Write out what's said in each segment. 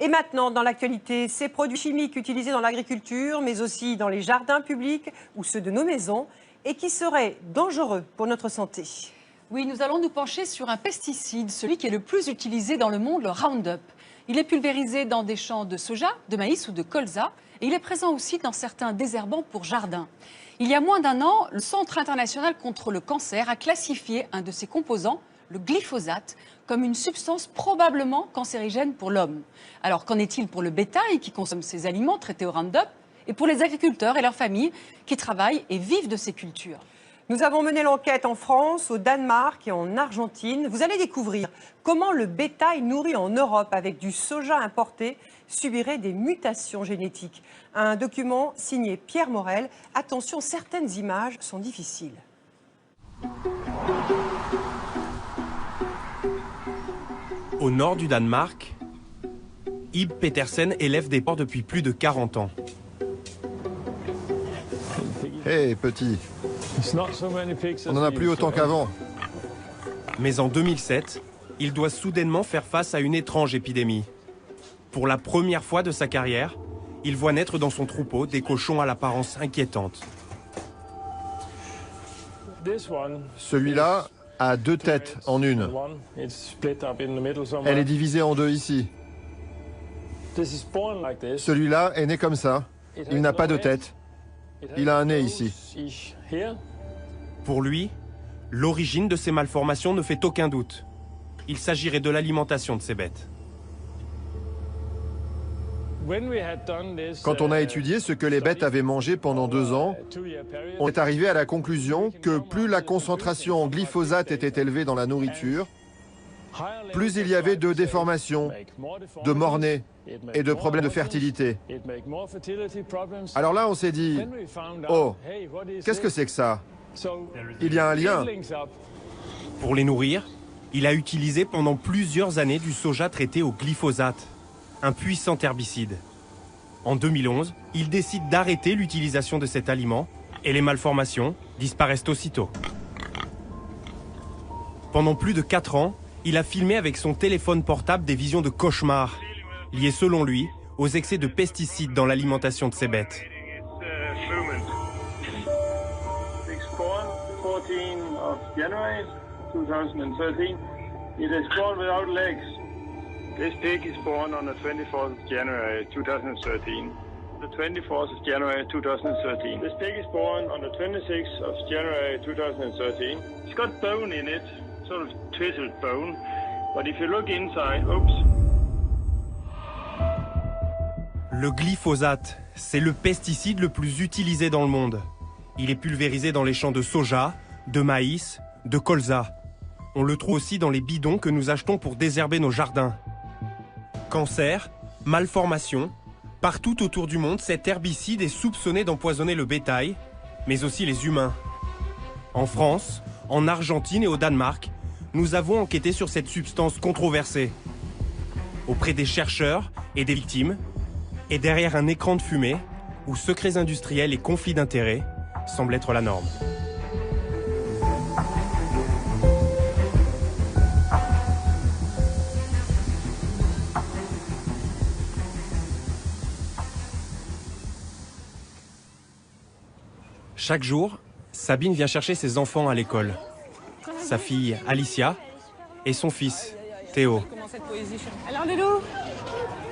Et maintenant, dans l'actualité, ces produits chimiques utilisés dans l'agriculture, mais aussi dans les jardins publics ou ceux de nos maisons, et qui seraient dangereux pour notre santé. Oui, nous allons nous pencher sur un pesticide, celui qui est le plus utilisé dans le monde, le Roundup. Il est pulvérisé dans des champs de soja, de maïs ou de colza, et il est présent aussi dans certains désherbants pour jardins. Il y a moins d'un an, le Centre international contre le cancer a classifié un de ses composants, le glyphosate, comme une substance probablement cancérigène pour l'homme. Alors qu'en est-il pour le bétail qui consomme ces aliments traités au Roundup et pour les agriculteurs et leurs familles qui travaillent et vivent de ces cultures? Nous avons mené l'enquête en France, au Danemark et en Argentine. Vous allez découvrir comment le bétail nourri en Europe avec du soja importé subirait des mutations génétiques. Un document signé Pierre Morel. Attention, certaines images sont difficiles. Au nord du Danemark, Ib Petersen élève des porcs depuis plus de 40 ans. Hé, petit, on n'en a plus autant qu'avant. Mais en 2007, il doit soudainement faire face à une étrange épidémie. Pour la première fois de sa carrière, il voit naître dans son troupeau des cochons à l'apparence inquiétante. Celui-là a 2 têtes en une. Elle est divisée en 2 ici. Celui-là est né comme ça. Il n'a pas de tête. Il a un nez ici. Pour lui, l'origine de ces malformations ne fait aucun doute. Il s'agirait de l'alimentation de ces bêtes. Quand on a étudié ce que les bêtes avaient mangé pendant 2 ans, on est arrivé à la conclusion que plus la concentration en glyphosate était élevée dans la nourriture, plus il y avait de déformations, de mort-nés et de problèmes de fertilité. Alors là, on s'est dit, oh, qu'est-ce que c'est que ça? Il y a un lien. Pour les nourrir, il a utilisé pendant plusieurs années du soja traité au glyphosate, un puissant herbicide. En 2011, il décide d'arrêter l'utilisation de cet aliment et les malformations disparaissent aussitôt. Pendant plus de 4 ans, il a filmé avec son téléphone portable des visions de cauchemars, liées selon lui aux excès de pesticides dans l'alimentation de ses bêtes. This pig is born on the 24th of January 2013. The 24th of January 2013. This pig is born on the 26th of January 2013. It's got bone in it, sort of twisted bone. But if you look inside, oops. Le glyphosate, c'est le pesticide le plus utilisé dans le monde. Il est pulvérisé dans les champs de soja, de maïs, de colza. On le trouve aussi dans les bidons que nous achetons pour désherber nos jardins. Cancer, malformation, partout autour du monde, cet herbicide est soupçonné d'empoisonner le bétail, mais aussi les humains. En France, en Argentine et au Danemark, nous avons enquêté sur cette substance controversée. Auprès des chercheurs et des victimes, et derrière un écran de fumée, où secrets industriels et conflits d'intérêts semblent être la norme. Chaque jour, Sabine vient chercher ses enfants à l'école. Sa fille Alicia et son fils Théo. Alors Loulou,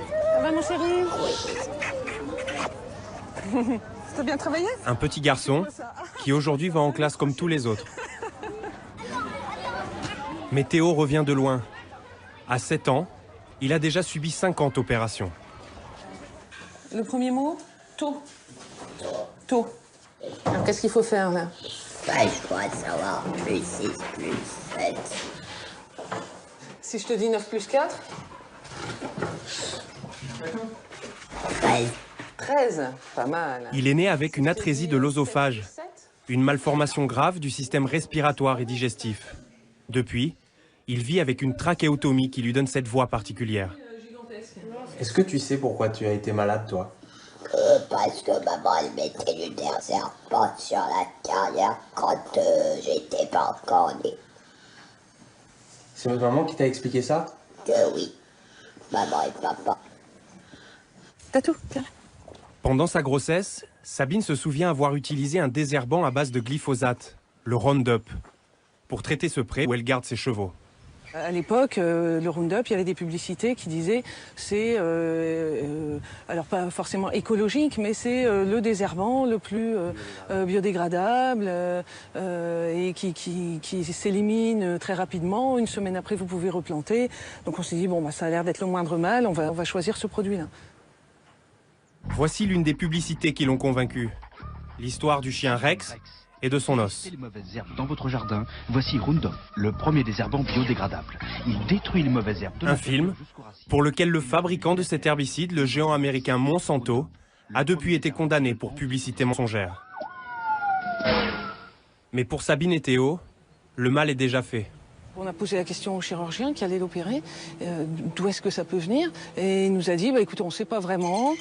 ça va mon chéri? T'as bien travaillé? Un petit garçon qui aujourd'hui va en classe comme tous les autres. Mais Théo revient de loin. À 7 ans, il a déjà subi 50 opérations. Le premier mot? Tôt. Tôt. Alors qu'est-ce qu'il faut faire là? Je crois savoir plus 6 plus 7. Si je te dis 9 plus 4? 13. 13, pas mal. Il est né avec une atrésie de l'œsophage, une malformation grave du système respiratoire et digestif. Depuis, il vit avec une trachéotomie qui lui donne cette voix particulière. Est-ce que tu sais pourquoi tu as été malade, toi? Parce que maman elle mettait du nerf serpent sur la carrière quand j'étais pas encore né. C'est votre maman qui t'a expliqué ça? Oui, maman et papa. T'as tout, tiens. Pendant sa grossesse, Sabine se souvient avoir utilisé un désherbant à base de glyphosate, le Roundup, pour traiter ce pré où elle garde ses chevaux. À l'époque, le Roundup, il y avait des publicités qui disaient c'est, alors pas forcément écologique, mais c'est le désherbant le plus biodégradable et qui s'élimine très rapidement. Une semaine après, vous pouvez replanter. Donc on s'est dit, bon, bah, ça a l'air d'être le moindre mal, on va choisir ce produit-là. Voici l'une des publicités qui l'ont convaincue. L'histoire du chien Rex et de son os. Les mauvaises herbes dans votre jardin, voici Roundup, le premier désherbant biodégradable. Il détruit les mauvaises herbes. Un film pour lequel le fabricant de cet herbicide, le géant américain Monsanto, a depuis été condamné pour publicité mensongère. Mais pour Sabine et Théo, le mal est déjà fait. On a posé la question au chirurgien qui allait l'opérer, d'où est-ce que ça peut venir, et il nous a dit, bah, écoutez, on ne sait pas vraiment,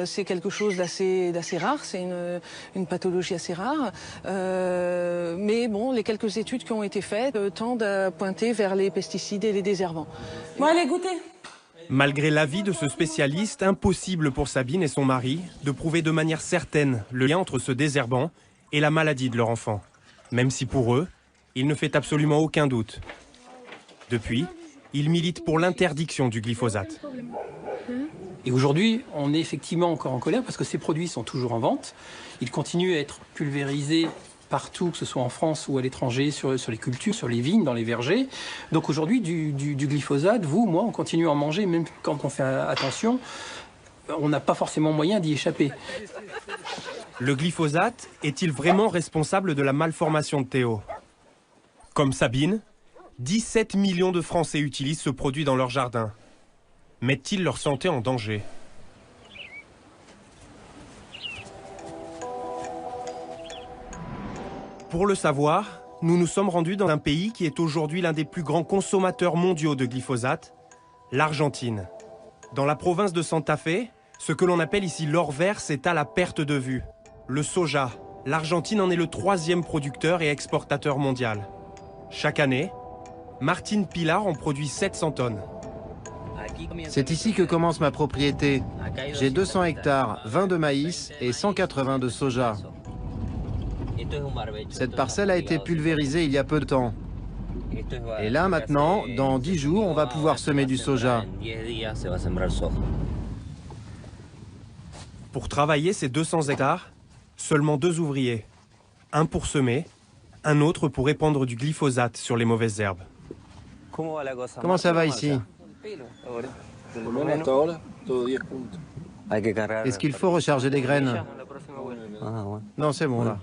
c'est quelque chose d'assez rare, c'est une pathologie assez rare, mais bon, les quelques études qui ont été faites tendent à pointer vers les pesticides et les désherbants. Bon, allez, goûtez. Malgré l'avis de ce spécialiste, impossible pour Sabine et son mari de prouver de manière certaine le lien entre ce désherbant et la maladie de leur enfant, même si pour eux, il ne fait absolument aucun doute. Depuis, ils militent pour l'interdiction du glyphosate. Et aujourd'hui, on est effectivement encore en colère parce que ces produits sont toujours en vente. Ils continuent à être pulvérisés partout, que ce soit en France ou à l'étranger, sur les cultures, sur les vignes, dans les vergers. Donc aujourd'hui, du glyphosate, vous, moi, on continue à en manger, même quand on fait attention, on n'a pas forcément moyen d'y échapper. Le glyphosate est-il vraiment responsable de la malformation de Théo? Comme Sabine, 17 millions de Français utilisent ce produit dans leur jardin. Mettent-ils leur santé en danger? Pour le savoir, nous nous sommes rendus dans un pays qui est aujourd'hui l'un des plus grands consommateurs mondiaux de glyphosate, l'Argentine. Dans la province de Santa Fe, ce que l'on appelle ici l'or vert s'étale à perte de vue. Le soja, l'Argentine en est le 3e producteur et exportateur mondial. Chaque année, Martín Pilar en produit 700 tonnes. C'est ici que commence ma propriété. J'ai 200 hectares, 20 de maïs et 180 de soja. Cette parcelle a été pulvérisée il y a peu de temps. Et là maintenant, dans 10 jours, on va pouvoir semer du soja. Pour travailler ces 200 hectares, seulement 2 ouvriers. Un pour semer, un autre pour répandre du glyphosate sur les mauvaises herbes. Comment ça va ici? Est-ce qu'il faut recharger des graines? Non, c'est bon là.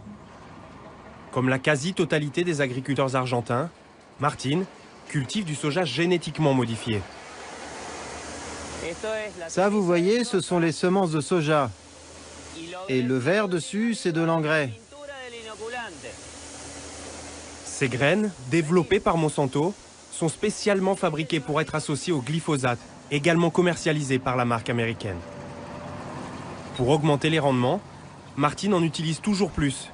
Comme la quasi-totalité des agriculteurs argentins, Martín cultive du soja génétiquement modifié. Ça, vous voyez, ce sont les semences de soja. Et le vert dessus, c'est de l'engrais. Ces graines, développées par Monsanto, sont spécialement fabriquées pour être associées au glyphosate, également commercialisé par la marque américaine. Pour augmenter les rendements, Martín en utilise toujours plus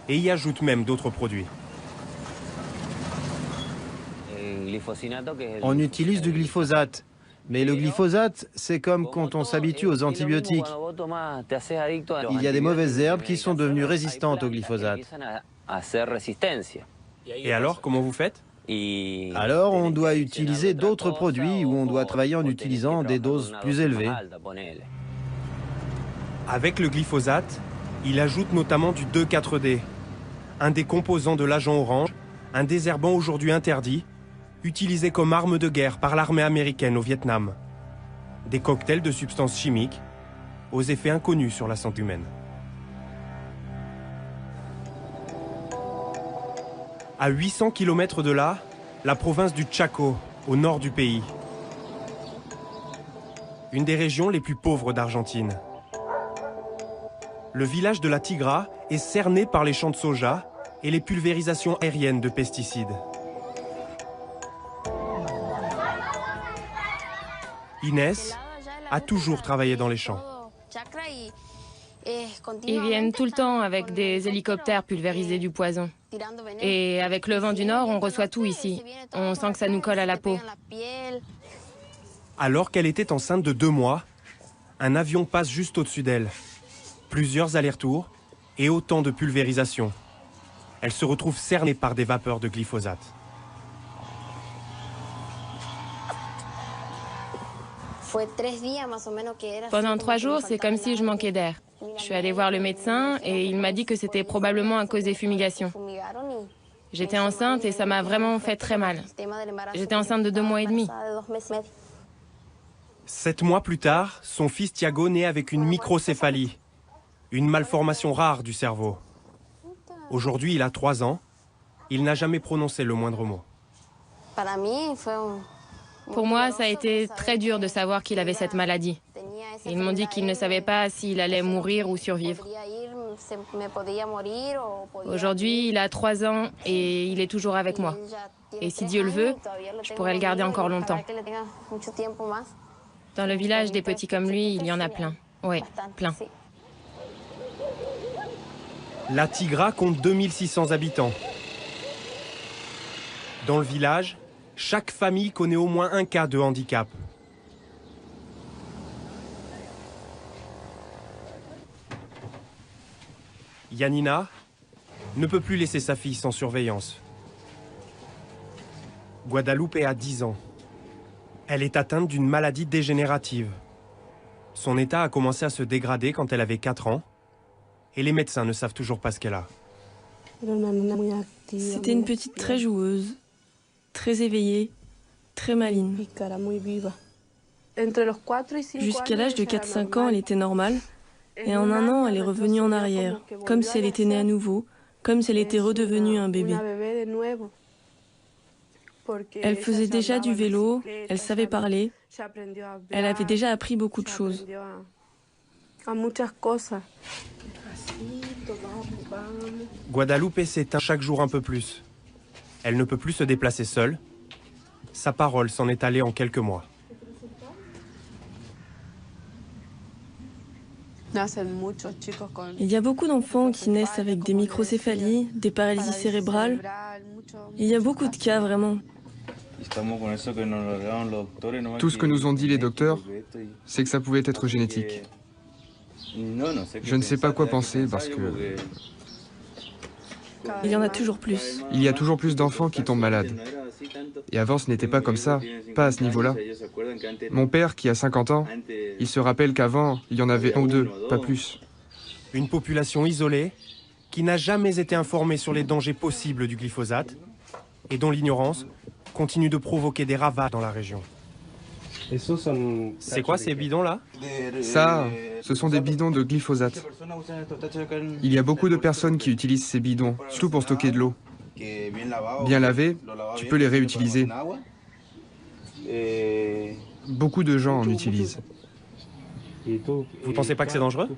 et y ajoute même d'autres produits. On utilise du glyphosate. Mais le glyphosate, c'est comme quand on s'habitue aux antibiotiques. Il y a des mauvaises herbes qui sont devenues résistantes au glyphosate. Et alors, comment vous faites? Alors, on doit utiliser d'autres produits ou on doit travailler en utilisant des doses plus élevées. Avec le glyphosate, il ajoute notamment du 2,4-D, un des composants de l'agent orange, un désherbant aujourd'hui interdit, utilisé comme arme de guerre par l'armée américaine au Vietnam. Des cocktails de substances chimiques aux effets inconnus sur la santé humaine. À 800 km de là, la province du Chaco, au nord du pays. Une des régions les plus pauvres d'Argentine. Le village de la Tigra est cerné par les champs de soja et les pulvérisations aériennes de pesticides. Inès a toujours travaillé dans les champs. Ils viennent tout le temps avec des hélicoptères pulvériser du poison. Et avec le vent du nord, on reçoit tout ici. On sent que ça nous colle à la peau. Alors qu'elle était enceinte de 2 mois, un avion passe juste au-dessus d'elle. Plusieurs allers-retours et autant de pulvérisation. Elle se retrouve cernée par des vapeurs de glyphosate. Pendant 3 jours, c'est comme si je manquais d'air. Je suis allée voir le médecin et il m'a dit que c'était probablement à cause des fumigations. J'étais enceinte et ça m'a vraiment fait très mal. J'étais enceinte de 2 mois et demi. 7 mois plus tard, son fils Thiago naît avec une microcéphalie, une malformation rare du cerveau. Aujourd'hui, il a 3 ans. Il n'a jamais prononcé le moindre mot. Pour moi, ça a été très dur de savoir qu'il avait cette maladie. Ils m'ont dit qu'ils ne savaient pas s'il allait mourir ou survivre. Aujourd'hui, il a 3 ans et il est toujours avec moi. Et si Dieu le veut, je pourrais le garder encore longtemps. Dans le village, des petits comme lui, il y en a plein. Oui, plein. La Tigra compte 2600 habitants. Dans le village, chaque famille connaît au moins un cas de handicap. Yanina ne peut plus laisser sa fille sans surveillance. Guadalupe a 10 ans. Elle est atteinte d'une maladie dégénérative. Son état a commencé à se dégrader quand elle avait 4 ans et les médecins ne savent toujours pas ce qu'elle a. C'était une petite très joueuse, très éveillée, très maligne. Jusqu'à l'âge de 4-5 ans, elle était normale. Et en 1 an, elle est revenue en arrière, comme si elle était née à nouveau, comme si elle était redevenue un bébé. Elle faisait déjà du vélo, elle savait parler, elle avait déjà appris beaucoup de choses. Guadalupe s'éteint chaque jour un peu plus. Elle ne peut plus se déplacer seule. Sa parole s'en est allée en quelques mois. Il y a beaucoup d'enfants qui naissent avec des microcéphalies, des paralysies cérébrales. Il y a beaucoup de cas, vraiment. Tout ce que nous ont dit les docteurs, c'est que ça pouvait être génétique. Je ne sais pas quoi penser parce que... Il y en a toujours plus. Il y a toujours plus d'enfants qui tombent malades. Et avant, ce n'était pas comme ça, pas à ce niveau-là. Mon père, qui a 50 ans, il se rappelle qu'avant, il y en avait 1 ou 2, pas plus. Une population isolée qui n'a jamais été informée sur les dangers possibles du glyphosate et dont l'ignorance continue de provoquer des ravages dans la région. C'est quoi ces bidons-là? Ça, ce sont des bidons de glyphosate. Il y a beaucoup de personnes qui utilisent ces bidons, surtout pour stocker de l'eau. Bien lavés, tu peux les réutiliser. Beaucoup de gens en utilisent. Vous pensez pas que c'est dangereux?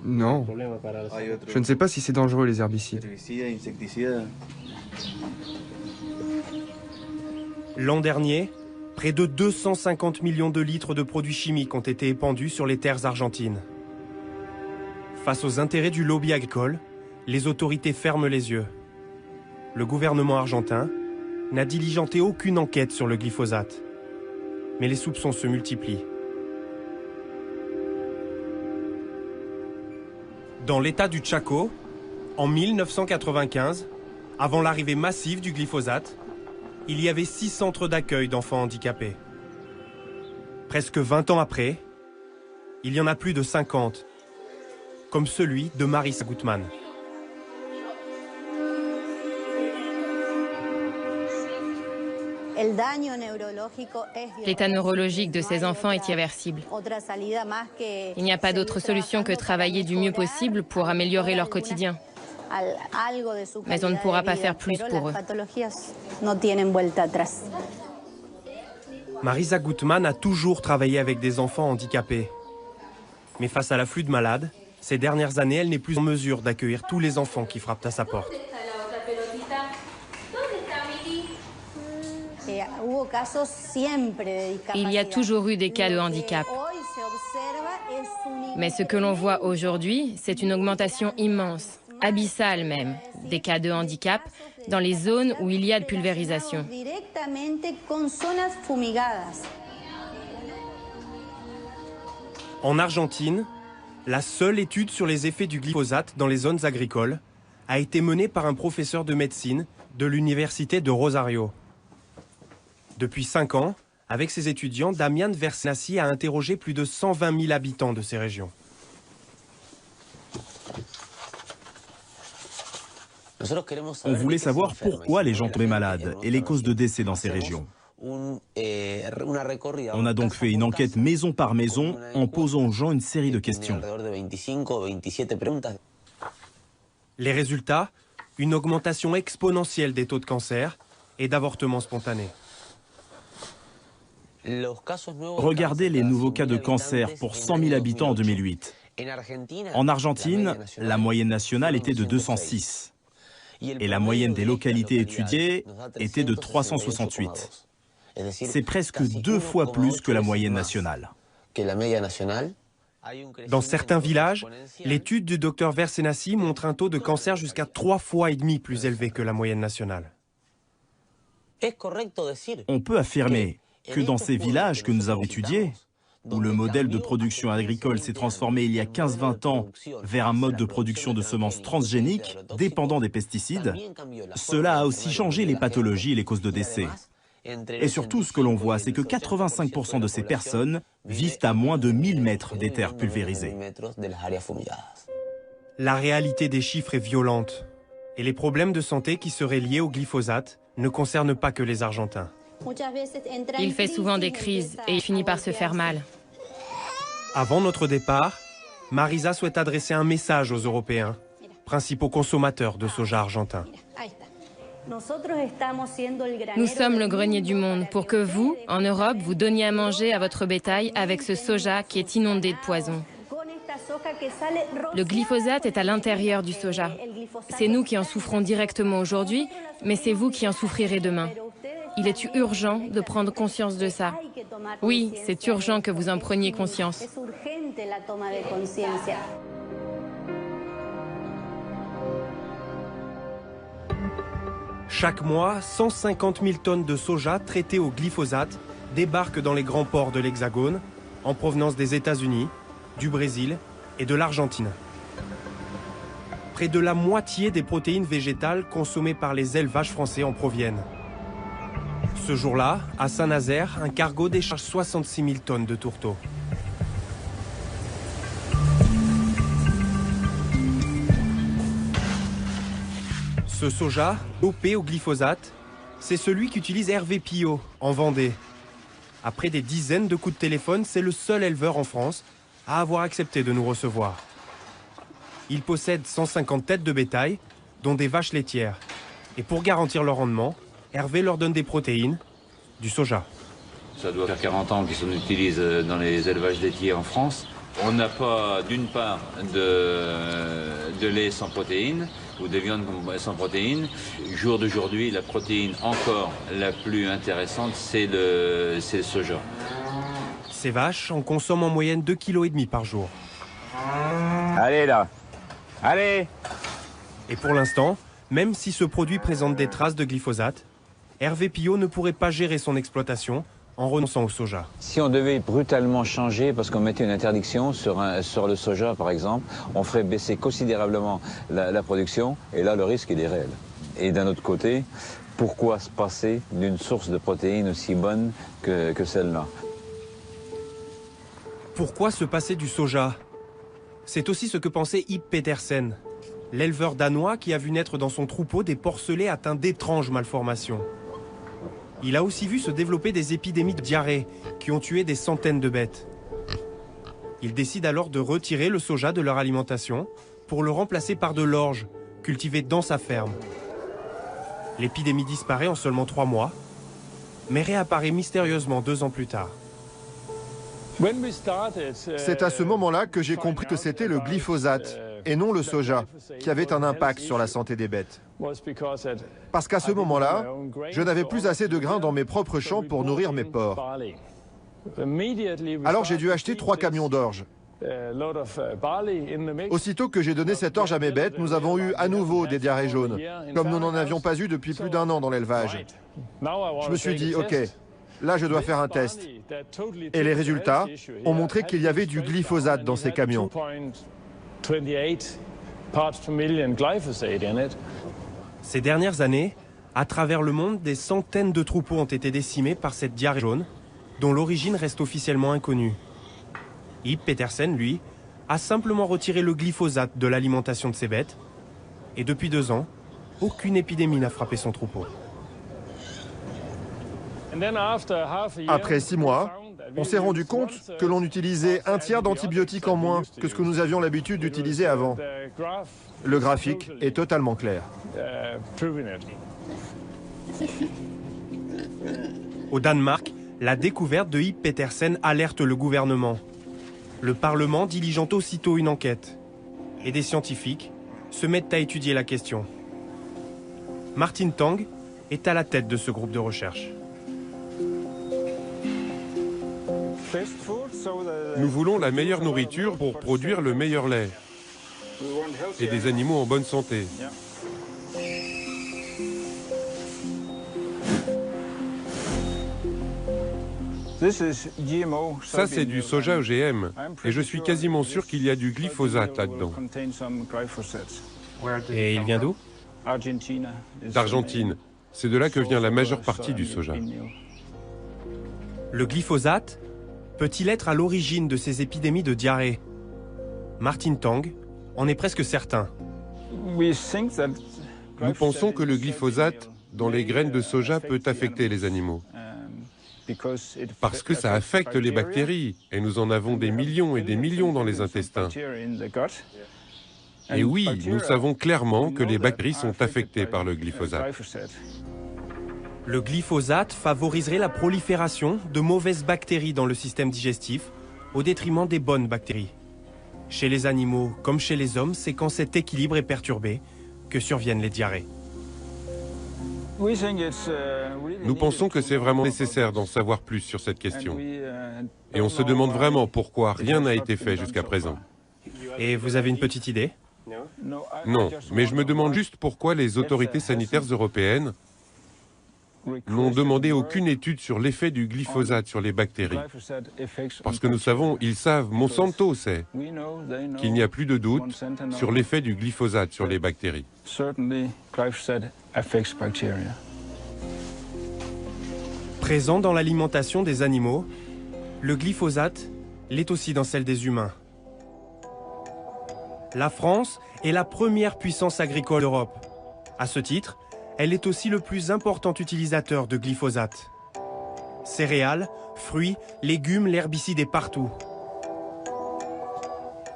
Non. Je ne sais pas si c'est dangereux, les herbicides. L'an dernier, près de 250 millions de litres de produits chimiques ont été épandus sur les terres argentines. Face aux intérêts du lobby agricole, les autorités ferment les yeux. Le gouvernement argentin n'a diligenté aucune enquête sur le glyphosate. Mais les soupçons se multiplient. Dans l'état du Chaco, en 1995, avant l'arrivée massive du glyphosate, il y avait 6 centres d'accueil d'enfants handicapés. Presque 20 ans après, il y en a plus de 50, comme celui de Marisa Gutman. L'état neurologique de ces enfants est irréversible. Il n'y a pas d'autre solution que travailler du mieux possible pour améliorer leur quotidien. Mais on ne pourra pas faire plus pour eux. Marisa Gutman a toujours travaillé avec des enfants handicapés. Mais face à l'afflux de malades, ces dernières années, elle n'est plus en mesure d'accueillir tous les enfants qui frappent à sa porte. Il y a toujours eu des cas de handicap. Mais ce que l'on voit aujourd'hui, c'est une augmentation immense, abyssale même, des cas de handicap dans les zones où il y a de pulvérisation. En Argentine, la seule étude sur les effets du glyphosate dans les zones agricoles a été menée par un professeur de médecine de l'université de Rosario. Depuis 5 ans, avec ses étudiants, Damián Versenassi a interrogé plus de 120 000 habitants de ces régions. On voulait savoir pourquoi les gens tombaient malades et les causes de décès dans ces régions. On a donc fait une enquête maison par maison en posant aux gens une série de questions. Les résultats, une augmentation exponentielle des taux de cancer et d'avortements spontanés. Regardez les nouveaux cas de cancer pour 100 000 habitants en 2008. En Argentine, la moyenne nationale était de 206. Et la moyenne des localités étudiées était de 368. C'est presque 2 fois plus que la moyenne nationale. Dans certains villages, l'étude du Dr Versenassi montre un taux de cancer jusqu'à 3,5 fois plus élevé que la moyenne nationale. On peut affirmer que dans ces villages que nous avons étudiés, où le modèle de production agricole s'est transformé il y a 15-20 ans vers un mode de production de semences transgéniques dépendant des pesticides, cela a aussi changé les pathologies et les causes de décès. Et surtout, ce que l'on voit, c'est que 85% de ces personnes vivent à moins de 1000 mètres des terres pulvérisées. La réalité des chiffres est violente. Et les problèmes de santé qui seraient liés au glyphosate ne concernent pas que les Argentins. Il fait souvent des crises et il finit par se faire mal. Avant notre départ, Marisa souhaite adresser un message aux Européens, principaux consommateurs de soja argentin. Nous sommes le grenier du monde pour que vous, en Europe, vous donniez à manger à votre bétail avec ce soja qui est inondé de poison. Le glyphosate est à l'intérieur du soja. C'est nous qui en souffrons directement aujourd'hui, mais c'est vous qui en souffrirez demain. Il est urgent de prendre conscience de ça. Oui, c'est urgent que vous en preniez conscience. Chaque mois, 150 000 tonnes de soja traitées au glyphosate débarquent dans les grands ports de l'Hexagone, en provenance des États-Unis, du Brésil et de l'Argentine. Près de la moitié des protéines végétales consommées par les élevages français en proviennent. Ce jour-là, à Saint-Nazaire, un cargo décharge 66 000 tonnes de tourteaux. Ce soja, dopé au glyphosate, c'est celui qu'utilise Hervé Pillot, en Vendée. Après des dizaines de coups de téléphone, c'est le seul éleveur en France à avoir accepté de nous recevoir. Il possède 150 têtes de bétail, dont des vaches laitières. Et pour garantir leur rendement, Hervé leur donne des protéines, du soja. Ça doit faire 40 ans qu'ils s'en utilisent dans les élevages laitiers en France. On n'a pas, d'une part, de lait sans protéines ou de viande sans protéines. Jour d'aujourd'hui, la protéine encore la plus intéressante, c'est le soja. Ces vaches en consomment en moyenne 2,5 kg par jour. Allez là, allez! Et pour l'instant, même si ce produit présente des traces de glyphosate, Hervé Pillot ne pourrait pas gérer son exploitation en renonçant au soja. Si on devait brutalement changer, parce qu'on mettait une interdiction sur le soja par exemple, on ferait baisser considérablement la production, et là le risque il est réel. Et d'un autre côté, pourquoi se passer d'une source de protéines aussi bonne que celle-là? Pourquoi se passer du soja? C'est aussi ce que pensait Ib Petersen, l'éleveur danois qui a vu naître dans son troupeau des porcelets atteints d'étranges malformations. Il a aussi vu se développer des épidémies de diarrhée qui ont tué des centaines de bêtes. Il décide alors de retirer le soja de leur alimentation pour le remplacer par de l'orge, cultivée dans sa ferme. L'épidémie disparaît en seulement 3 mois, mais réapparaît mystérieusement 2 ans plus tard. C'est à ce moment-là que j'ai compris que c'était le glyphosate, et non le soja, qui avait un impact sur la santé des bêtes. Parce qu'à ce moment-là, je n'avais plus assez de grains dans mes propres champs pour nourrir mes porcs. Alors j'ai dû acheter 3 camions d'orge. Aussitôt que j'ai donné cette orge à mes bêtes, nous avons eu à nouveau des diarrhées jaunes, comme nous n'en avions pas eu depuis plus d'1 an dans l'élevage. Je me suis dit, ok, Là, je dois faire un test. Et les résultats ont montré qu'il y avait du glyphosate dans ces camions. Ces dernières années, à travers le monde, des centaines de troupeaux ont été décimés par cette diarrhée jaune, dont l'origine reste officiellement inconnue. Ib Petersen, lui, a simplement retiré le glyphosate de l'alimentation de ses bêtes, et depuis 2 ans, aucune épidémie n'a frappé son troupeau. Après 6 mois, on s'est rendu compte que l'on utilisait un tiers d'antibiotiques en moins que ce que nous avions l'habitude d'utiliser avant. Le graphique est totalement clair. Au Danemark, la découverte de Ib Petersen alerte le gouvernement. Le Parlement diligente aussitôt une enquête. Et des scientifiques se mettent à étudier la question. Martin Tang est à la tête de ce groupe de recherche. Nous voulons la meilleure nourriture pour produire le meilleur lait et des animaux en bonne santé. Ça, c'est du soja OGM et je suis quasiment sûr qu'il y a du glyphosate là-dedans. Et il vient d'où? D'Argentine. C'est de là que vient la majeure partie du soja. Le glyphosate peut-il être à l'origine de ces épidémies de diarrhée? Martin Tang en est presque certain. Nous pensons que le glyphosate dans les graines de soja peut affecter les animaux. Parce que ça affecte les bactéries, et nous en avons des millions et des millions dans les intestins. Et oui, nous savons clairement que les bactéries sont affectées par le glyphosate. Le glyphosate favoriserait la prolifération de mauvaises bactéries dans le système digestif, au détriment des bonnes bactéries. Chez les animaux comme chez les hommes, c'est quand cet équilibre est perturbé que surviennent les diarrhées. Nous pensons que c'est vraiment nécessaire d'en savoir plus sur cette question. Et on se demande vraiment pourquoi rien n'a été fait jusqu'à présent. Et vous avez une petite idée? Non, mais je me demande juste pourquoi les autorités sanitaires européennes n'ont demandé aucune étude sur l'effet du glyphosate sur les bactéries. Parce que nous savons, ils savent, Monsanto sait, qu'il n'y a plus de doute sur l'effet du glyphosate sur les bactéries. Présent dans l'alimentation des animaux, le glyphosate l'est aussi dans celle des humains. La France est la première puissance agricole d'Europe. À ce titre, elle est aussi le plus important utilisateur de glyphosate. Céréales, fruits, légumes, l'herbicide est partout.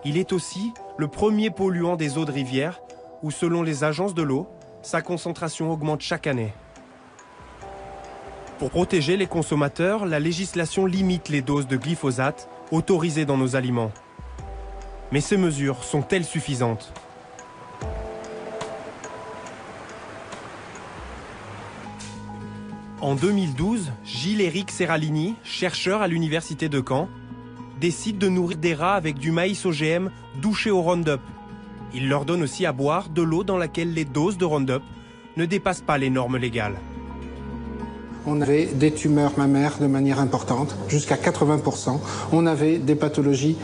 Il est aussi le premier polluant des eaux de rivière où, selon les agences de l'eau, sa concentration augmente chaque année. Pour protéger les consommateurs, la législation limite les doses de glyphosate autorisées dans nos aliments. Mais ces mesures sont-elles suffisantes ? En 2012, Gilles-Éric Serralini, chercheur à l'université de Caen, décide de nourrir des rats avec du maïs OGM douché au Roundup. Il leur donne aussi à boire de l'eau dans laquelle les doses de Roundup ne dépassent pas les normes légales. On avait des tumeurs mammaires de manière importante, jusqu'à 80%. On avait des pathologies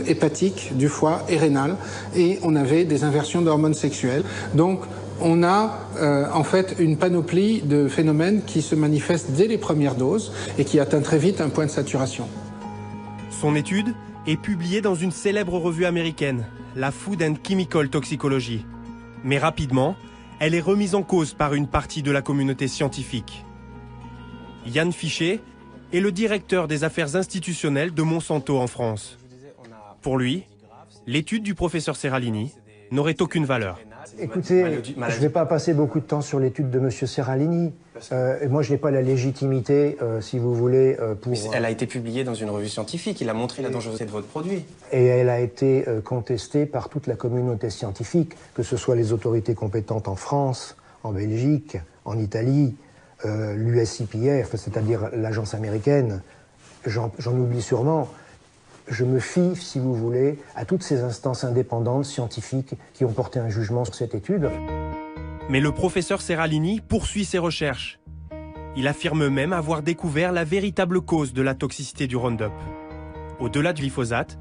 hépatiques du foie et rénales, et on avait des inversions d'hormones sexuelles. Donc, on a en fait une panoplie de phénomènes qui se manifestent dès les premières doses et qui atteint très vite un point de saturation. Son étude est publiée dans une célèbre revue américaine, la Food and Chemical Toxicology. Mais rapidement, elle est remise en cause par une partie de la communauté scientifique. Yann Fichet est le directeur des affaires institutionnelles de Monsanto en France. Pour lui, l'étude du professeur Serralini n'aurait aucune valeur. Écoutez, je ne vais pas passer beaucoup de temps sur l'étude de M. Serralini. Moi, je n'ai pas la légitimité, si vous voulez, pour... Mais elle a été publiée dans une revue scientifique. Il a montré la dangerosité de votre produit. Et elle a été contestée par toute la communauté scientifique, que ce soit les autorités compétentes en France, en Belgique, en Italie, l'USIPR, c'est-à-dire l'agence américaine. J'en oublie sûrement. Je me fie, si vous voulez, à toutes ces instances indépendantes, scientifiques, qui ont porté un jugement sur cette étude. Mais le professeur Serralini poursuit ses recherches. Il affirme même avoir découvert la véritable cause de la toxicité du Roundup. Au-delà du glyphosate,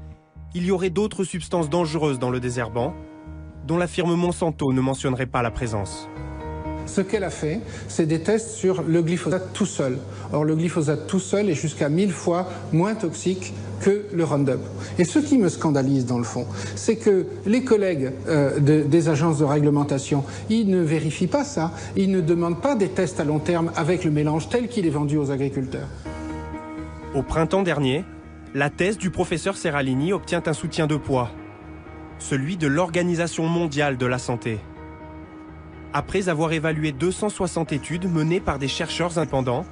il y aurait d'autres substances dangereuses dans le désherbant, dont la firme Monsanto ne mentionnerait pas la présence. Ce qu'elle a fait, c'est des tests sur le glyphosate tout seul. Or, le glyphosate tout seul est jusqu'à 1000 fois moins toxique que le Roundup. Et ce qui me scandalise dans le fond, c'est que les collègues des agences de réglementation, ils ne vérifient pas ça. Ils ne demandent pas des tests à long terme avec le mélange tel qu'il est vendu aux agriculteurs. Au printemps dernier, la thèse du professeur Serralini obtient un soutien de poids, celui de l'Organisation mondiale de la santé. Après avoir évalué 260 études menées par des chercheurs indépendants,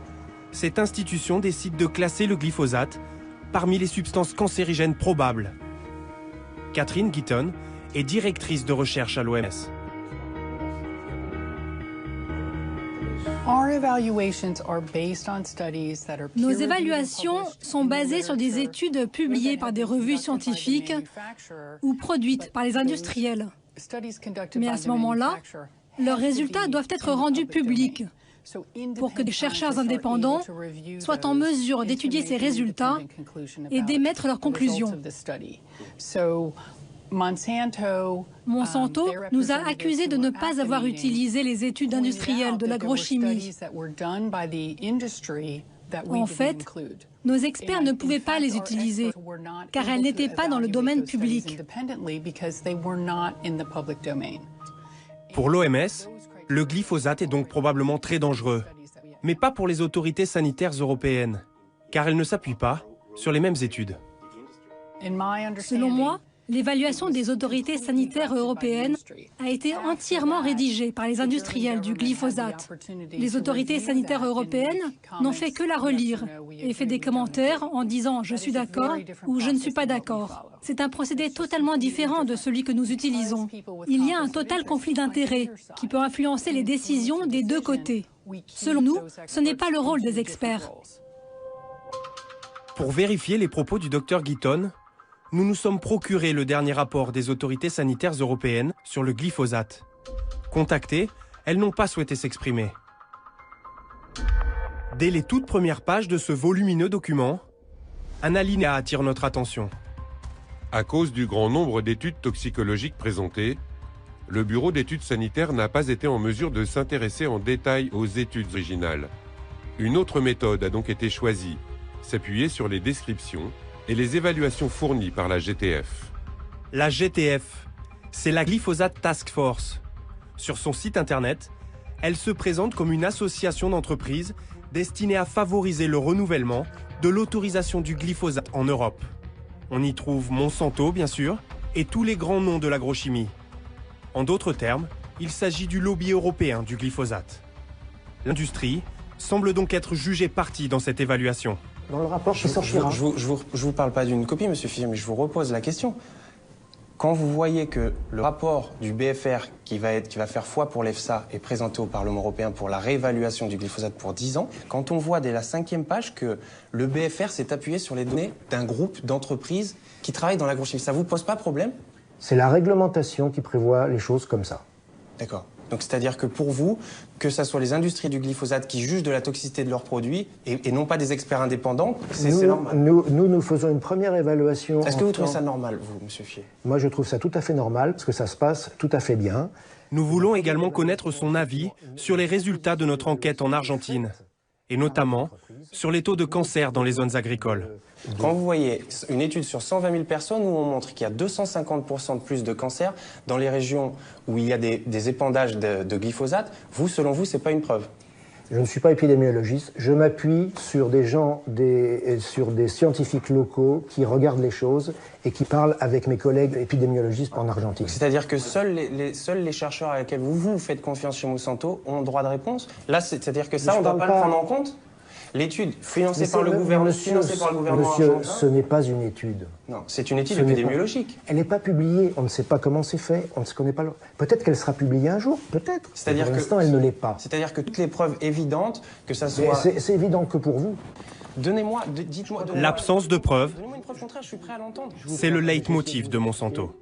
cette institution décide de classer le glyphosate parmi les substances cancérigènes probables. Catherine Guitton est directrice de recherche à l'OMS. Nos évaluations sont basées sur des études publiées par des revues scientifiques ou produites par les industriels. Mais à ce moment-là, leurs résultats doivent être rendus publics pour que des chercheurs indépendants soient en mesure d'étudier ces résultats et d'émettre leurs conclusions. Monsanto nous a accusés de ne pas avoir utilisé les études industrielles de l'agrochimie. En fait, nos experts ne pouvaient pas les utiliser, car elles n'étaient pas dans le domaine public. Pour l'OMS, le glyphosate est donc probablement très dangereux, mais pas pour les autorités sanitaires européennes, car elles ne s'appuient pas sur les mêmes études. Selon moi, l'évaluation des autorités sanitaires européennes a été entièrement rédigée par les industriels du glyphosate. Les autorités sanitaires européennes n'ont fait que la relire et fait des commentaires en disant « je suis d'accord » ou « je ne suis pas d'accord ». C'est un procédé totalement différent de celui que nous utilisons. Il y a un total conflit d'intérêts qui peut influencer les décisions des deux côtés. Selon nous, ce n'est pas le rôle des experts. Pour vérifier les propos du Dr Guitton, nous nous sommes procuré le dernier rapport des autorités sanitaires européennes sur le glyphosate. Contactées, elles n'ont pas souhaité s'exprimer. Dès les toutes premières pages de ce volumineux document, un alinéa attire notre attention. À cause du grand nombre d'études toxicologiques présentées, le Bureau d'études sanitaires n'a pas été en mesure de s'intéresser en détail aux études originales. Une autre méthode a donc été choisie, s'appuyer sur les descriptions et les évaluations fournies par la GTF. La GTF, c'est la Glyphosate Task Force. Sur son site internet, elle se présente comme une association d'entreprises destinée à favoriser le renouvellement de l'autorisation du glyphosate en Europe. On y trouve Monsanto, bien sûr, et tous les grands noms de l'agrochimie. En d'autres termes, il s'agit du lobby européen du glyphosate. L'industrie semble donc être jugée partie dans cette évaluation. Dans le rapport qui sortira. Je vous parle pas d'une copie, monsieur Fischer, mais je vous repose la question. Quand vous voyez que le rapport du BFR qui va faire foi pour l'EFSA est présenté au Parlement européen pour la réévaluation du glyphosate pour 10 ans, quand on voit dès la 5e page que le BFR s'est appuyé sur les données d'un groupe d'entreprises qui travaillent dans l'agrochimie, ça vous pose pas problème? C'est la réglementation qui prévoit les choses comme ça. D'accord. Donc c'est-à-dire que pour vous, que ce soit les industries du glyphosate qui jugent de la toxicité de leurs produits et non pas des experts indépendants, c'est normal. Nous faisons une première évaluation. Est-ce que vous trouvez ça normal, vous, monsieur Fier? Moi, je trouve ça tout à fait normal, parce que ça se passe tout à fait bien. Nous voulons également connaître son avis sur les résultats de notre enquête en Argentine, et notamment sur les taux de cancer dans les zones agricoles. Quand vous voyez une étude sur 120 000 personnes où on montre qu'il y a 250% de plus de cancer dans les régions où il y a des épandages de glyphosate, selon vous, c'est pas une preuve? Je ne suis pas épidémiologiste, je m'appuie sur des gens, sur des scientifiques locaux qui regardent les choses et qui parlent avec mes collègues épidémiologistes en Argentine. C'est-à-dire que seuls les chercheurs à lesquels vous faites confiance chez Monsanto ont droit de réponse? Là, c'est-à-dire que ça, on ne doit pas le prendre en compte? L'étude financée par le gouvernement, Monsieur, ce n'est pas une étude. Non, c'est une étude épidémiologique. Elle n'est pas publiée, on ne sait pas comment c'est fait, on ne se connaît pas. Peut-être qu'elle sera publiée un jour, peut-être. C'est-à-dire pour l'instant, elle ne l'est pas. C'est-à-dire que toutes les preuves évidentes, que ça soit... C'est évident que pour vous. Donnez-moi, dites-moi... L'absence de preuves, donnez-moi une preuve contraire, je suis prêt à l'entendre. C'est le leitmotiv de Monsanto.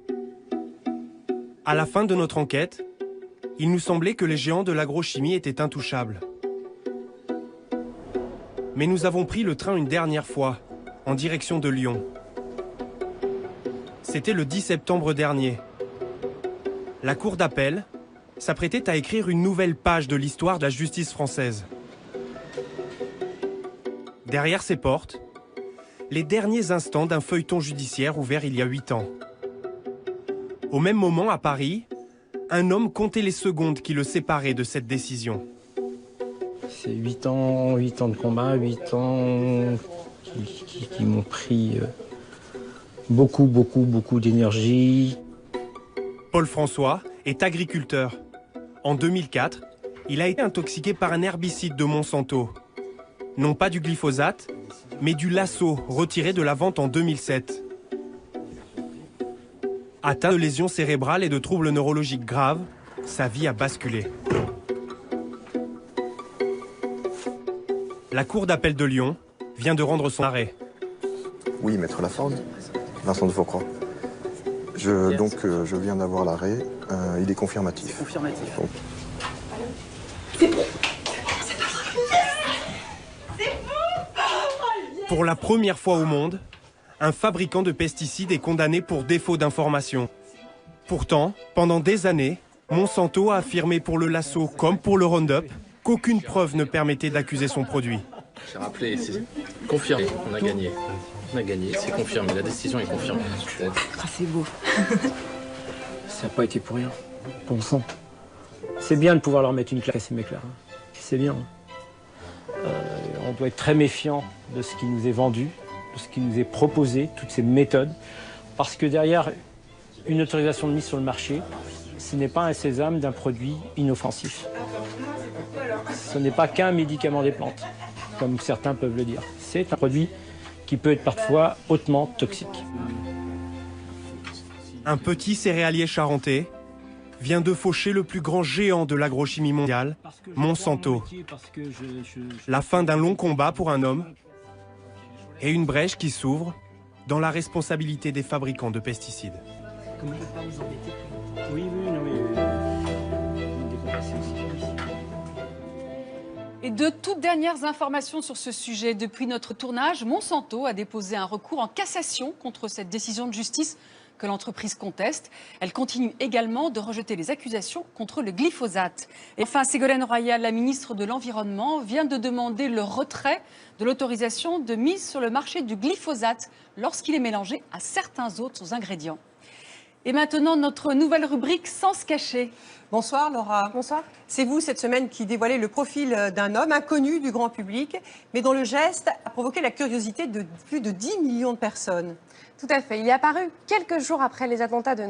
À la fin de notre enquête, il nous semblait que les géants de l'agrochimie étaient intouchables. Mais nous avons pris le train une dernière fois, en direction de Lyon. C'était le 10 septembre dernier. La cour d'appel s'apprêtait à écrire une nouvelle page de l'histoire de la justice française. Derrière ces portes, les derniers instants d'un feuilleton judiciaire ouvert il y a 8 ans. Au même moment, à Paris, un homme comptait les secondes qui le séparaient de cette décision. C'est 8 ans de combat, 8 ans qui m'ont pris beaucoup d'énergie. Paul François est agriculteur. En 2004, il a été intoxiqué par un herbicide de Monsanto. Non pas du glyphosate, mais du Lasso, retiré de la vente en 2007. Atteint de lésions cérébrales et de troubles neurologiques graves, sa vie a basculé. La Cour d'appel de Lyon vient de rendre son arrêt. Oui, maître Laforde, Vincent de Faucroix. Je viens d'avoir l'arrêt, il est confirmatif. Confirmatif. Donc. C'est bon. Pour la première fois au monde, un fabricant de pesticides est condamné pour défaut d'information. Pourtant, pendant des années, Monsanto a affirmé pour le Lasso comme pour le Roundup qu'aucune preuve ne permettait d'accuser son produit. J'ai rappelé, c'est confirmé, on a gagné. On a gagné, c'est confirmé, la décision est confirmée. Ah, c'est beau. Ça n'a pas été pour rien. Bon sang. C'est bien de pouvoir leur mettre une claque à ces mecs-là. C'est bien. On doit être très méfiant de ce qui nous est vendu, de ce qui nous est proposé, toutes ces méthodes. Parce que derrière une autorisation de mise sur le marché, ce n'est pas un sésame d'un produit inoffensif. Ce n'est pas qu'un médicament des plantes, comme certains peuvent le dire. C'est un produit qui peut être parfois hautement toxique. Un petit céréalier charentais vient de faucher le plus grand géant de l'agrochimie mondiale, Monsanto. La fin d'un long combat pour un homme et une brèche qui s'ouvre dans la responsabilité des fabricants de pesticides. Et de toutes dernières informations sur ce sujet, depuis notre tournage, Monsanto a déposé un recours en cassation contre cette décision de justice que l'entreprise conteste. Elle continue également de rejeter les accusations contre le glyphosate. Et enfin, Ségolène Royal, la ministre de l'Environnement, vient de demander le retrait de l'autorisation de mise sur le marché du glyphosate lorsqu'il est mélangé à certains autres ingrédients. Et maintenant, notre nouvelle rubrique Sans se cacher. Bonsoir Laura. Bonsoir. C'est vous cette semaine qui dévoilez le profil d'un homme inconnu du grand public, mais dont le geste a provoqué la curiosité de plus de 10 millions de personnes. Tout à fait. Il est apparu quelques jours après les attentats de